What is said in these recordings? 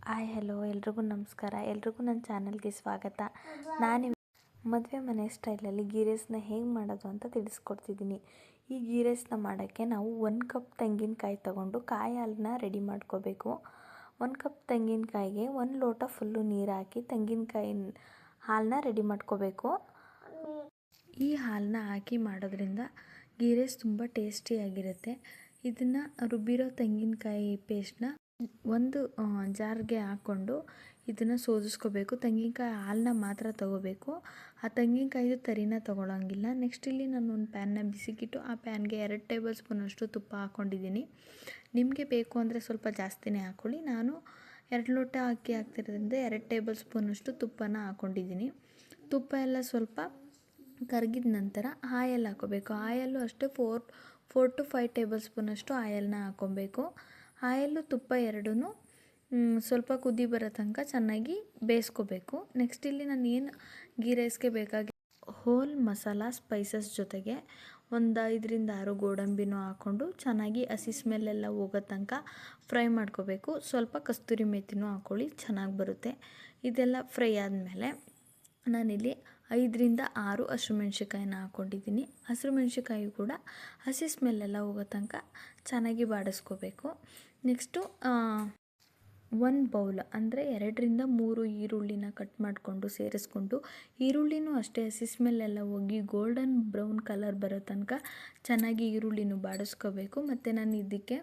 Hi hello ಎಲ್ರಿಗೂ ನಮಸ್ಕಾರ. ಎಲ್ರಿಗೂ ನನ್ನ ಚಾನಲ್ಗೆ ಸ್ವಾಗತ. ನಾನು ಮದುವೆ ಮನೆ ಸ್ಟೈಲಲ್ಲಿ ಗೀ ರೈಸ್ನ ಹೇಗೆ ಮಾಡೋದು ಅಂತ ತಿಳಿಸ್ಕೊಡ್ತಿದ್ದೀನಿ. ಈ ಗೀ ರೈಸ್ನ ಮಾಡೋಕ್ಕೆ ನಾವು 1 ಕಪ್ ತೆಂಗಿನಕಾಯಿ ತೊಗೊಂಡು ಕಾಯಿ ಹಾಲನ್ನ ರೆಡಿ ಮಾಡ್ಕೋಬೇಕು. 1 ಕಪ್ ತೆಂಗಿನಕಾಯಿಗೆ 1 ಲೋಟ ಫುಲ್ಲು ನೀರು ಹಾಕಿ ತೆಂಗಿನಕಾಯಿ ಹಾಲನ್ನ ರೆಡಿ ಮಾಡ್ಕೋಬೇಕು. ಈ ಹಾಲನ್ನ ಹಾಕಿ ಮಾಡೋದ್ರಿಂದ ಗೀ ರೈಸ್ ತುಂಬ ಟೇಸ್ಟಿಯಾಗಿರುತ್ತೆ. ಇದನ್ನು ರುಬ್ಬಿರೋ ತೆಂಗಿನಕಾಯಿ ಪೇಸ್ಟ್ನ ಒಂದು ಜಾರ್ಗೆ ಹಾಕ್ಕೊಂಡು ಇದನ್ನು ಸೋದಿಸ್ಕೋಬೇಕು. ತೆಂಗಿನಕಾಯಿ ಹಾಲನ್ನ ಮಾತ್ರ ತೊಗೋಬೇಕು, ಆ ತೆಂಗಿನಕಾಯಿದು ತರಿನ ತೊಗೊಳಂಗಿಲ್ಲ. ನೆಕ್ಸ್ಟ್ ಇಲ್ಲಿ ನಾನು ಒಂದು ಪ್ಯಾನ್ನ ಬಿಸಿಗಿಟ್ಟು ಆ ಪ್ಯಾನ್ಗೆ 2 ಟೇಬಲ್ ಸ್ಪೂನಷ್ಟು ತುಪ್ಪ ಹಾಕ್ಕೊಂಡಿದ್ದೀನಿ. ನಿಮಗೆ ಬೇಕು ಅಂದರೆ ಸ್ವಲ್ಪ ಜಾಸ್ತಿನೇ ಹಾಕ್ಕೊಳ್ಳಿ. ನಾನು 2 ಲೋಟ ಅಕ್ಕಿ ಹಾಕ್ತಿರೋದ್ರಿಂದ 2 ಟೇಬಲ್ ಸ್ಪೂನಷ್ಟು ತುಪ್ಪನ ಹಾಕ್ಕೊಂಡಿದ್ದೀನಿ. ತುಪ್ಪ ಎಲ್ಲ ಸ್ವಲ್ಪ ಕರಗಿದ ನಂತರ ಆಯಲ್ ಹಾಕೋಬೇಕು. ಆಯಲ್ಲು ಅಷ್ಟೇ 4 to 5 ಟೇಬಲ್ ಸ್ಪೂನಷ್ಟು ಆಯಲ್ನ ಹಾಕ್ಕೊಬೇಕು. ಆಯಲ್ಲು ತುಪ್ಪ ಎರಡೂ ಸ್ವಲ್ಪ ಕುದಿ ಬರೋ ತನಕ ಚೆನ್ನಾಗಿ ಬೇಯಿಸ್ಕೋಬೇಕು. ನೆಕ್ಸ್ಟ್ ಇಲ್ಲಿ ನಾನು ಏನು ಗೀ ರೈಸ್ಗೆ ಬೇಕಾಗಿ ಹೋಲ್ ಮಸಾಲ ಸ್ಪೈಸಸ್ ಜೊತೆಗೆ ಒಂದು 5 ರಿಂದ 6 ಗೋಡಂಬಿನೂ ಹಾಕ್ಕೊಂಡು ಚೆನ್ನಾಗಿ ಹಸಿ ಸ್ಮೆಲ್ಲೆಲ್ಲ ಹೋಗೋ ತನಕ ಫ್ರೈ ಮಾಡ್ಕೋಬೇಕು. ಸ್ವಲ್ಪ ಕಸ್ತೂರಿ ಮೆಥಿನೂ ಹಾಕ್ಕೊಳ್ಳಿ, ಚೆನ್ನಾಗಿ ಬರುತ್ತೆ. ಇದೆಲ್ಲ ಫ್ರೈ ಆದಮೇಲೆ ನಾನಿಲ್ಲಿ 5 ರಿಂದ 6 ಹಸಿಮೆಣ್ಸಿಕಾಯಿನ ಹಾಕ್ಕೊಂಡಿದ್ದೀನಿ. ಹಸಿಮೆಣ್ಸಿಕಾಯಿ ಕೂಡ ಹಸಿ ಸ್ಮೆಲ್ಲೆಲ್ಲ ಹೋಗೋ ತನಕ ಚೆನ್ನಾಗಿ ಬಾಡಿಸ್ಕೋಬೇಕು. ನೆಕ್ಸ್ಟು 1 ಬೌಲ್ ಅಂದರೆ 2 ರಿಂದ 3 ಈರುಳ್ಳಿನ ಕಟ್ ಮಾಡಿಕೊಂಡು ಸೇರಿಸ್ಕೊಂಡು, ಈರುಳ್ಳಿನೂ ಅಷ್ಟೇ ಹಸಿ ಸ್ಮೆಲ್ಲೆಲ್ಲ ಹೋಗಿ ಗೋಲ್ಡನ್ ಬ್ರೌನ್ ಕಲರ್ ಬರೋ ತನಕ ಚೆನ್ನಾಗಿ ಈರುಳ್ಳಿನೂ ಬಾಡಿಸ್ಕೋಬೇಕು. ಮತ್ತು ನಾನು ಇದಕ್ಕೆ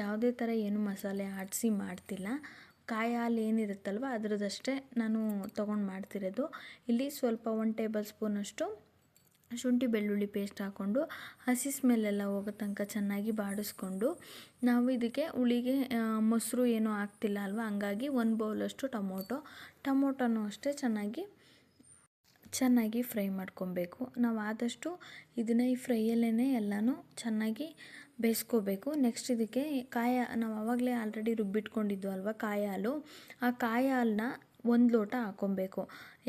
ಯಾವುದೇ ಥರ ಏನು ಮಸಾಲೆ ಆಡಿಸಿ ಮಾಡ್ತಿಲ್ಲ. ಕಾಯಿ ಹಾಲು ಏನಿರುತ್ತಲ್ವ ಅದರದ್ದಷ್ಟೇ ನಾನು ತೊಗೊಂಡು ಮಾಡ್ತಿರೋದು. ಇಲ್ಲಿ ಸ್ವಲ್ಪ 1 ಟೇಬಲ್ ಸ್ಪೂನಷ್ಟು ಶುಂಠಿ ಬೆಳ್ಳುಳ್ಳಿ ಪೇಸ್ಟ್ ಹಾಕ್ಕೊಂಡು ಹಸಿ ಸ್ಮೆಲ್ಲೆಲ್ಲ ಹೋಗೋ ತನಕ ಚೆನ್ನಾಗಿ ಬಾಡಿಸ್ಕೊಂಡು, ನಾವು ಇದಕ್ಕೆ ಹುಳಿಗೆ ಮೊಸರು ಏನೂ ಹಾಕ್ತಿಲ್ಲ ಅಲ್ವ, ಹಂಗಾಗಿ 1 ಬೌಲಷ್ಟು ಟೊಮೊಟೊನೂ ಅಷ್ಟೇ ಚೆನ್ನಾಗಿ ಫ್ರೈ ಮಾಡ್ಕೊಬೇಕು. ನಾವು ಆದಷ್ಟು ಇದನ್ನು ಈ ಫ್ರೈಯಲ್ಲೇ ಎಲ್ಲನೂ ಚೆನ್ನಾಗಿ ಬೇಯಿಸ್ಕೋಬೇಕು. ನೆಕ್ಸ್ಟ್ ಇದಕ್ಕೆ ನಾವು ಆವಾಗಲೇ ಆಲ್ರೆಡಿ ರುಬ್ಬಿಟ್ಕೊಂಡಿದ್ದು ಅಲ್ವ ಕಾಯಿ ಹಾಲು, ಆ ಕಾಯಿ ಹಾಲನ್ನ 1 ಲೋಟ ಹಾಕ್ಕೊಬೇಕು.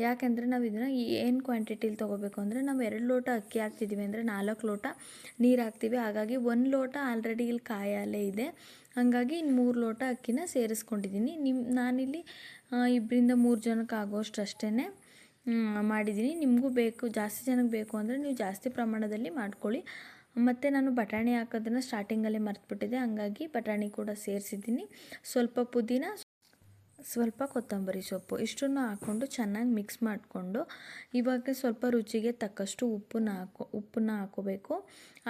ಯಾಕೆಂದರೆ ನಾವು ಇದನ್ನು ಏನು ಕ್ವಾಂಟಿಟಿಲಿ ತೊಗೋಬೇಕು ಅಂದರೆ, ನಾವು 2 ಲೋಟ ಅಕ್ಕಿ ಹಾಕ್ತಿದ್ದೀವಿ ಅಂದರೆ 4 ಲೋಟ ನೀರು ಹಾಕ್ತೀವಿ. ಹಾಗಾಗಿ 1 ಲೋಟ ಆಲ್ರೆಡಿ ಇಲ್ಲಿ ಕಾಯಿ ಹಾಲೇ ಇದೆ, ಹಾಗಾಗಿ ಇನ್ನು 3 ಲೋಟ ಅಕ್ಕಿನ ಸೇರಿಸ್ಕೊಂಡಿದ್ದೀನಿ. ನಾನಿಲ್ಲಿ 2 ರಿಂದ 3 ಜನಕ್ಕೆ ಆಗೋಷ್ಟು ಅಷ್ಟೇ ಮಾಡಿದ್ದೀನಿ. ನಿಮಗೂ ಬೇಕು, ಜಾಸ್ತಿ ಜನಕ್ಕೆ ಬೇಕು ಅಂದರೆ ನೀವು ಜಾಸ್ತಿ ಪ್ರಮಾಣದಲ್ಲಿ ಮಾಡ್ಕೊಳ್ಳಿ. ಮತ್ತು ನಾನು ಬಟಾಣಿ ಹಾಕೋದನ್ನು ಸ್ಟಾರ್ಟಿಂಗಲ್ಲೇ ಮರೆತುಬಿಟ್ಟಿದ್ದೆ, ಹಂಗಾಗಿ ಬಟಾಣಿ ಕೂಡ ಸೇರಿಸಿದ್ದೀನಿ. ಸ್ವಲ್ಪ ಪುದೀನ, ಸ್ವಲ್ಪ ಕೊತ್ತಂಬರಿ ಸೊಪ್ಪು ಇಷ್ಟನ್ನು ಹಾಕ್ಕೊಂಡು ಚೆನ್ನಾಗಿ ಮಿಕ್ಸ್ ಮಾಡಿಕೊಂಡು, ಇವಾಗ ಸ್ವಲ್ಪ ರುಚಿಗೆ ತಕ್ಕಷ್ಟು ಉಪ್ಪನ್ನ ಹಾಕೋಬೇಕು.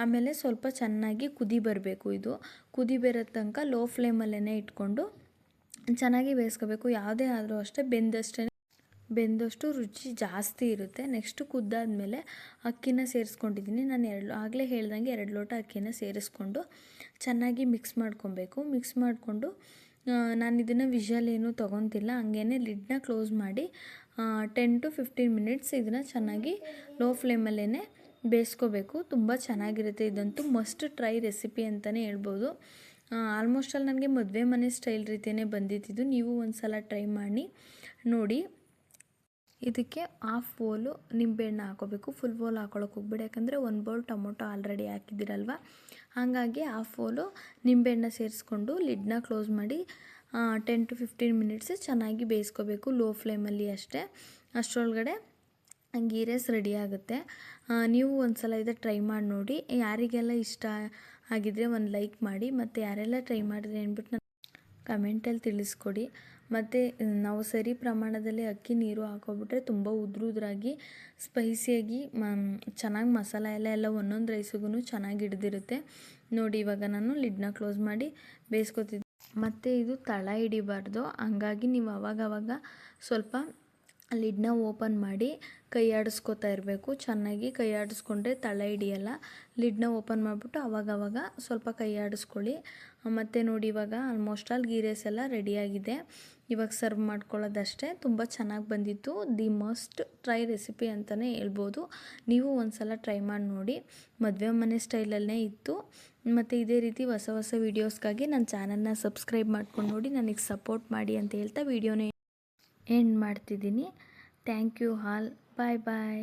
ಆಮೇಲೆ ಸ್ವಲ್ಪ ಚೆನ್ನಾಗಿ ಕುದಿ ಬರಬೇಕು. ಇದು ಕುದಿ ಬರೋ ತನಕ ಲೋ ಫ್ಲೇಮಲ್ಲೇ ಇಟ್ಕೊಂಡು ಚೆನ್ನಾಗಿ ಬೇಯಿಸ್ಕೋಬೇಕು. ಯಾವುದೇ ಆದರೂ ಅಷ್ಟೇ ಬೆಂದಷ್ಟು ರುಚಿ ಜಾಸ್ತಿ ಇರುತ್ತೆ. ನೆಕ್ಸ್ಟು ಕುದ್ದಾದಮೇಲೆ ಅಕ್ಕಿನ ಸೇರಿಸ್ಕೊಂಡಿದ್ದೀನಿ. ನಾನು ಆಗಲೇ ಹೇಳ್ದಂಗೆ 2 ಲೋಟ ಅಕ್ಕಿನ ಸೇರಿಸ್ಕೊಂಡು ಚೆನ್ನಾಗಿ ಮಿಕ್ಸ್ ಮಾಡ್ಕೊಬೇಕು. ಮಿಕ್ಸ್ ಮಾಡಿಕೊಂಡು ನಾನು ಇದನ್ನು ವಿಷಲ್ ಏನೂ ತೊಗೊತಿಲ್ಲ, ಹಂಗೇ ಲಿಡ್ನ ಕ್ಲೋಸ್ ಮಾಡಿ 10 to 15 ಮಿನಿಟ್ಸ್ ಇದನ್ನು ಚೆನ್ನಾಗಿ ಲೋ ಫ್ಲೇಮಲ್ಲೇ ಬೇಯಿಸ್ಕೋಬೇಕು. ತುಂಬ ಚೆನ್ನಾಗಿರುತ್ತೆ. ಇದಂತೂ ಮಸ್ಟ್ ಟ್ರೈ ರೆಸಿಪಿ ಅಂತಲೇ ಹೇಳ್ಬೋದು. ಆಲ್ಮೋಸ್ಟಲ್ಲಿ ನನಗೆ ಮದುವೆ ಮನೆ ಸ್ಟೈಲ್ ರೀತಿಯೇ ಬಂದಿದ್ದು. ನೀವು ಒಂದು ಸಲ ಟ್ರೈ ಮಾಡಿ ನೋಡಿ. ಇದಕ್ಕೆ 1/2 ಬೌಲು ನಿಂಬೆಹಣ್ಣು ಹಾಕೋಬೇಕು. ಫುಲ್ ಬೌಲ್ ಹಾಕೊಳ್ಳೋಕೆ ಹೋಗ್ಬೇಡಿ, ಯಾಕಂದರೆ 1 ಬೌಲ್ ಟೊಮೊಟೊ ಆಲ್ರೆಡಿ ಹಾಕಿದ್ದೀರಲ್ವ, ಹಾಗಾಗಿ 1/2 ಬೌಲು ನಿಂಬೆಹಣ್ಣು ಸೇರಿಸ್ಕೊಂಡು ಲಿಡ್ನ ಕ್ಲೋಸ್ ಮಾಡಿ 10 to 15 ಮಿನಿಟ್ಸ್ ಚೆನ್ನಾಗಿ ಬೇಯಿಸ್ಕೋಬೇಕು ಲೋ ಫ್ಲೇಮಲ್ಲಿ ಅಷ್ಟೇ. ಅಷ್ಟರೊಳಗಡೆ ಗೀ ರೈಸ್ ರೆಡಿ ಆಗುತ್ತೆ. ನೀವು ಒಂದು ಸಲ ಇದು ಟ್ರೈ ಮಾಡಿ ನೋಡಿ. ಯಾರಿಗೆಲ್ಲ ಇಷ್ಟ ಆಗಿದ್ದರೆ ಒಂದು ಲೈಕ್ ಮಾಡಿ, ಮತ್ತು ಯಾರೆಲ್ಲ ಟ್ರೈ ಮಾಡಿದ್ರೆ ಅಂದ್ಬಿಟ್ಟು ನಾನು ಕಮೆಂಟಲ್ಲಿ ತಿಳಿಸ್ಕೊಡಿ. ಮತ್ತು ನಾವು ಸರಿ ಪ್ರಮಾಣದಲ್ಲಿ ಅಕ್ಕಿ ನೀರು ಹಾಕೋಬಿಟ್ರೆ ತುಂಬ ಉದ್ರಾಗಿ ಸ್ಪೈಸಿಯಾಗಿ ಚೆನ್ನಾಗಿ ಮಸಾಲ ಎಲ್ಲ ಒಂದೊಂದು ರೈಸಿಗೂ ಚೆನ್ನಾಗಿ ಹಿಡ್ದಿರುತ್ತೆ ನೋಡಿ. ಇವಾಗ ನಾನು ಲಿಡ್ನ ಕ್ಲೋಸ್ ಮಾಡಿ ಬೇಯಿಸ್ಕೊತಿದ್ದೆ. ಮತ್ತು ಇದು ತಳ ಹಿಡಿಬಾರ್ದು, ಹಂಗಾಗಿ ನೀವು ಅವಾಗವಾಗ ಸ್ವಲ್ಪ ಲಿಡ್ನ ಓಪನ್ ಮಾಡಿ ಕೈ ಆಡಿಸ್ಕೊತಾ ಇರಬೇಕು. ಚೆನ್ನಾಗಿ ಕೈ ಆಡಿಸ್ಕೊಂಡ್ರೆ ತಳ ಹಿಡಿಯಲ್ಲ. ಲಿಡ್ನ ಓಪನ್ ಮಾಡಿಬಿಟ್ಟು ಅವಾಗವಾಗ ಸ್ವಲ್ಪ ಕೈ ಆಡಿಸ್ಕೊಳ್ಳಿ. ಮತ್ತು ನೋಡಿ, ಇವಾಗ ಆಲ್ಮೋಸ್ಟ್ ಆಲ್ ಗೀ ರೈಸ್ ಎಲ್ಲ ರೆಡಿಯಾಗಿದೆ. ಇವಾಗ ಸರ್ವ್ ಮಾಡ್ಕೊಳ್ಳೋದಷ್ಟೇ. ತುಂಬ ಚೆನ್ನಾಗಿ ಬಂದಿತ್ತು. ದಿ ಮಸ್ಟ್ ಟ್ರೈ ರೆಸಿಪಿ ಅಂತಲೇ ಹೇಳ್ಬೋದು. ನೀವು ಒಂದು ಸಲ ಟ್ರೈ ಮಾಡಿ ನೋಡಿ. ಮದುವೆ ಮನೆ ಸ್ಟೈಲಲ್ಲೇ ಇತ್ತು. ಮತ್ತು ಇದೇ ರೀತಿ ಹೊಸ ವೀಡಿಯೋಸ್ಗಾಗಿ ನನ್ನ ಚಾನಲ್ನ ಸಬ್ಸ್ಕ್ರೈಬ್ ಮಾಡ್ಕೊಂಡು ನೋಡಿ, ನನಗೆ ಸಪೋರ್ಟ್ ಮಾಡಿ ಅಂತ ಹೇಳ್ತಾ ವಿಡಿಯೋನ ಎಂಡ್ ಮಾಡ್ತಿದ್ದೀನಿ. Thank you all. Bye bye.